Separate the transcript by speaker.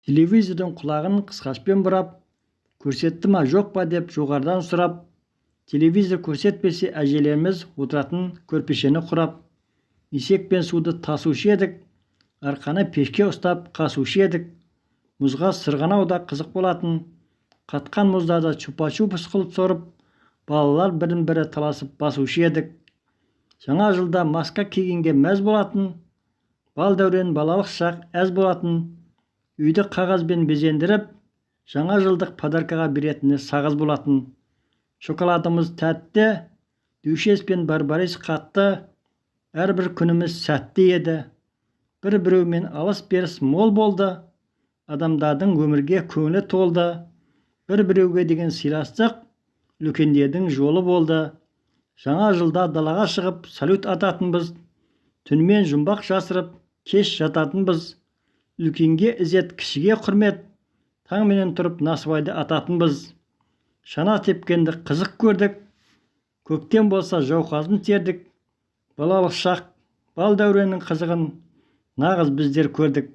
Speaker 1: Телевизордың құлағын қысқашпен бұрап, көрсетті ма жоқ па деп жоғарыдан сұрап, телевизор көрсетпесе әжелеріміз отыратын көрпешені құрап, есек пен суды тасушы едік, арқаны пешке ұстап қасушы едік. Мұзға сырғанау да қызық болатын. Қатқан мұздарды чупа-чупс қылып сорып, балалар бірін-бірі таласып басушы едік. Жаңа жылда маска кигенге мәз болатын. Бал дәурен балалық шақ әз болатын. Үйді қағазбен безендіріп, жаңа жылдық подаркаға беретіні сағыз болатын. Шоколадымыз тәтті, дюшес пен барбарис қатты. Әрбір күніміз сәтті еді. Бір-біреумен алыс-беріс мол болды. Адамдардың өмірге көңілі толды. Бір-біреуге деген сыйластық үлкендердің жолы болды. Жаңа жылда далаға шығып салют ататынбыз. Түнімен жұмбақ жасырып, кеш жататынбыз. Үлкенге ізет, кішіге құрмет. Таңменен тұрып насыбайды ататынбыз. Шана тепкенді қызық көрдік. Көктем болса жауқазын тердік. Балалық шақ, бал дәуреннің қызығын нағыз біздер көрдік.